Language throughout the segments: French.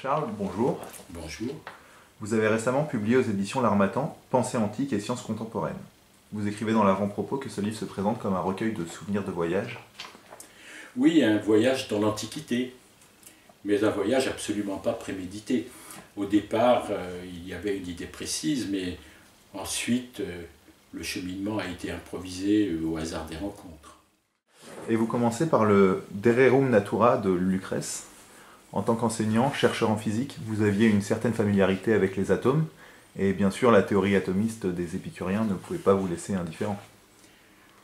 Charles, bonjour. Bonjour. Vous avez récemment publié aux éditions L'Harmattan, Pensée antique et sciences contemporaines. Vous écrivez dans l'avant-propos que ce livre se présente comme un recueil de souvenirs de voyage. Oui, un voyage dans l'Antiquité, mais un voyage absolument pas prémédité. Au départ, il y avait une idée précise, mais ensuite, le cheminement a été improvisé au hasard des rencontres. Et vous commencez par le De Rerum Natura de Lucrèce. En tant qu'enseignant, chercheur en physique, vous aviez une certaine familiarité avec les atomes, et bien sûr la théorie atomiste des épicuriens ne pouvait pas vous laisser indifférent.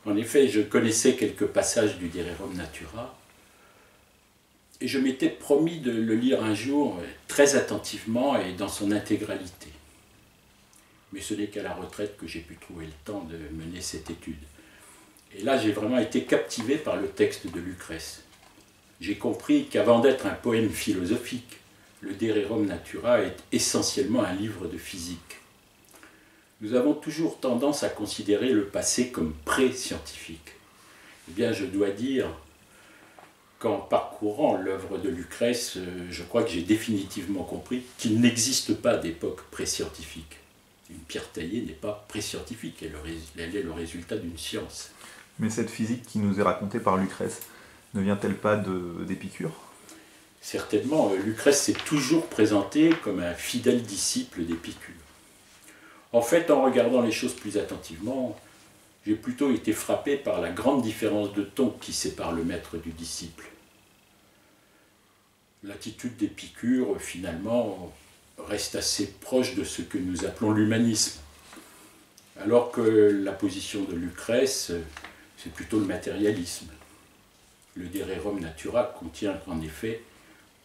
En effet, je connaissais quelques passages du De Rerum Natura, et je m'étais promis de le lire un jour très attentivement et dans son intégralité. Mais ce n'est qu'à la retraite que j'ai pu trouver le temps de mener cette étude. Et là, j'ai vraiment été captivé par le texte de Lucrèce. J'ai compris qu'avant d'être un poème philosophique, le De Rerum Natura est essentiellement un livre de physique. Nous avons toujours tendance à considérer le passé comme pré-scientifique. Eh bien, je dois dire qu'en parcourant l'œuvre de Lucrèce, je crois que j'ai définitivement compris qu'il n'existe pas d'époque pré-scientifique. Une pierre taillée n'est pas pré-scientifique, elle est le résultat d'une science. Mais cette physique qui nous est racontée par Lucrèce, ne vient-elle pas d'Épicure ? Certainement, Lucrèce s'est toujours présenté comme un fidèle disciple d'Épicure. En fait, en regardant les choses plus attentivement, j'ai plutôt été frappé par la grande différence de ton qui sépare le maître du disciple. L'attitude d'Épicure, finalement, reste assez proche de ce que nous appelons l'humanisme, alors que la position de Lucrèce, c'est plutôt le matérialisme. Le De Rerum Natura contient en effet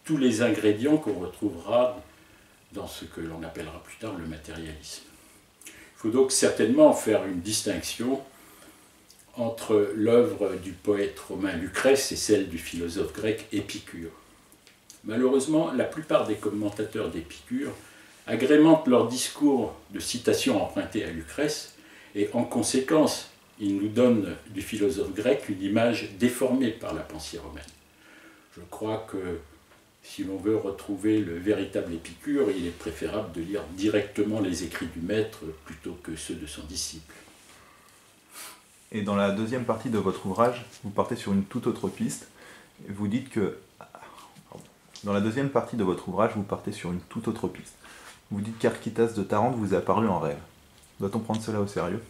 tous les ingrédients qu'on retrouvera dans ce que l'on appellera plus tard le matérialisme. Il faut donc certainement faire une distinction entre l'œuvre du poète romain Lucrèce et celle du philosophe grec Épicure. Malheureusement, la plupart des commentateurs d'Épicure agrémentent leur discours de citations empruntées à Lucrèce et en conséquence, ils nous donnent du philosophe grec une image déformée par la pensée romaine. Je crois que si l'on veut retrouver le véritable Épicure, il est préférable de lire directement les écrits du maître plutôt que ceux de son disciple. Et dans la deuxième partie de votre ouvrage, vous partez sur une toute autre piste. Vous dites que... Dans la deuxième partie de votre ouvrage, vous partez sur une toute autre piste. Vous dites qu'Archytas de Tarente vous est apparu en rêve. Doit-on prendre cela au sérieux ?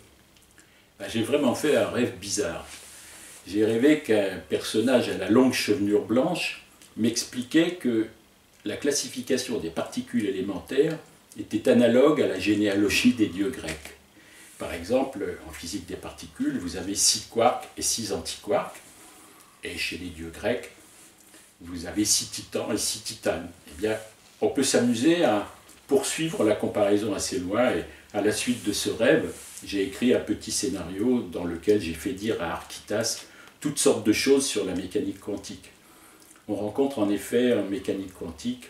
J'ai vraiment fait un rêve bizarre. J'ai rêvé qu'un personnage à la longue chevelure blanche m'expliquait que la classification des particules élémentaires était analogue à la généalogie des dieux grecs. Par exemple, en physique des particules, vous avez 6 quarks et 6 antiquarks, et chez les dieux grecs, vous avez 6 titans et 6 titanes. Eh bien, on peut s'amuser à poursuivre la comparaison assez loin, et à la suite de ce rêve, j'ai écrit un petit scénario dans lequel j'ai fait dire à Archytas toutes sortes de choses sur la mécanique quantique. On rencontre en effet en mécanique quantique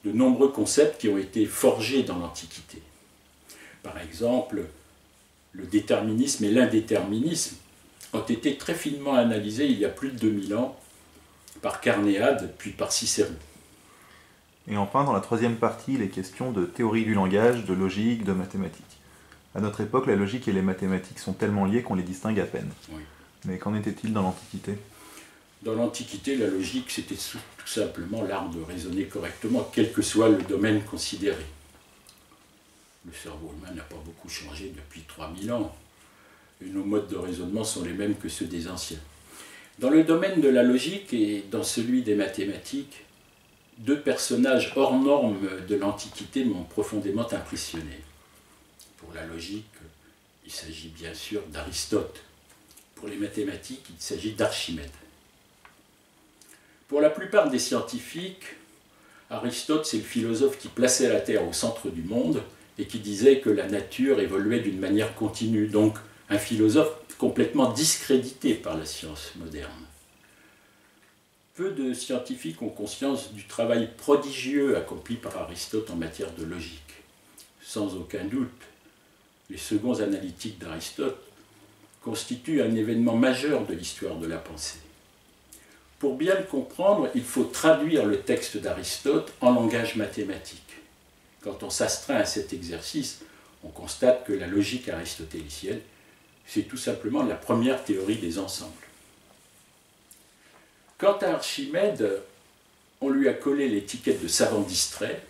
de nombreux concepts qui ont été forgés dans l'Antiquité. Par exemple, le déterminisme et l'indéterminisme ont été très finement analysés il y a plus de 2000 ans par Carnéade puis par Cicéron. Et enfin, dans la troisième partie, il est question de théorie du langage, de logique, de mathématiques. À notre époque, la logique et les mathématiques sont tellement liées qu'on les distingue à peine. Oui. Mais qu'en était-il dans l'Antiquité ? Dans l'Antiquité, la logique, c'était tout simplement l'art de raisonner correctement, quel que soit le domaine considéré. Le cerveau humain n'a pas beaucoup changé depuis 3000 ans, et nos modes de raisonnement sont les mêmes que ceux des anciens. Dans le domaine de la logique et dans celui des mathématiques, 2 personnages hors normes de l'Antiquité m'ont profondément impressionné. Pour la logique, il s'agit bien sûr d'Aristote. Pour les mathématiques, il s'agit d'Archimède. Pour la plupart des scientifiques, Aristote, c'est le philosophe qui plaçait la Terre au centre du monde et qui disait que la nature évoluait d'une manière continue. Donc, un philosophe complètement discrédité par la science moderne. Peu de scientifiques ont conscience du travail prodigieux accompli par Aristote en matière de logique. Sans aucun doute, les seconds analytiques d'Aristote constituent un événement majeur de l'histoire de la pensée. Pour bien le comprendre, il faut traduire le texte d'Aristote en langage mathématique. Quand on s'astreint à cet exercice, on constate que la logique aristotélicienne, c'est tout simplement la première théorie des ensembles. Quant à Archimède, on lui a collé l'étiquette de savant distrait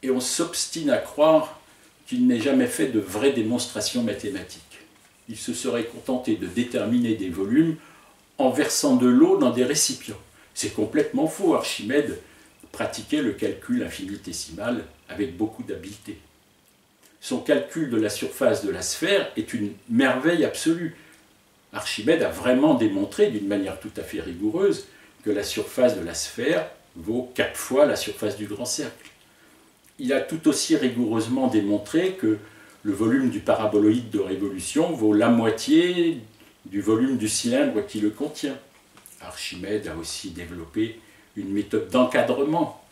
et on s'obstine à croire qu'il n'ait jamais fait de vraies démonstrations mathématiques. Il se serait contenté de déterminer des volumes en versant de l'eau dans des récipients. C'est complètement faux. Archimède pratiquait le calcul infinitésimal avec beaucoup d'habileté. Son calcul de la surface de la sphère est une merveille absolue. Archimède a vraiment démontré d'une manière tout à fait rigoureuse que la surface de la sphère vaut 4 fois la surface du grand cercle. Il a tout aussi rigoureusement démontré que le volume du paraboloïde de révolution vaut la moitié du volume du cylindre qui le contient. Archimède a aussi développé une méthode d'encadrement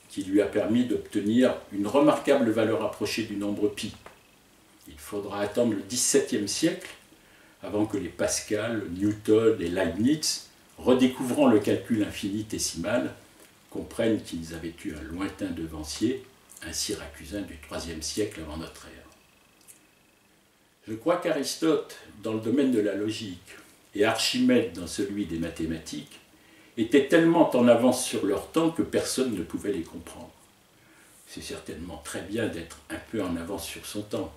qui lui a permis d'obtenir une remarquable valeur approchée du nombre pi. Il faudra attendre le XVIIe siècle avant que les Pascal, Newton et Leibniz, redécouvrant le calcul infinitésimal, comprennent qu'ils avaient eu un lointain devancier, un syracusain du IIIe siècle avant notre ère. Je crois qu'Aristote, dans le domaine de la logique, et Archimède dans celui des mathématiques, étaient tellement en avance sur leur temps que personne ne pouvait les comprendre. C'est certainement très bien d'être un peu en avance sur son temps,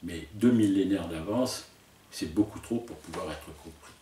mais 2 millénaires d'avance, c'est beaucoup trop pour pouvoir être compris.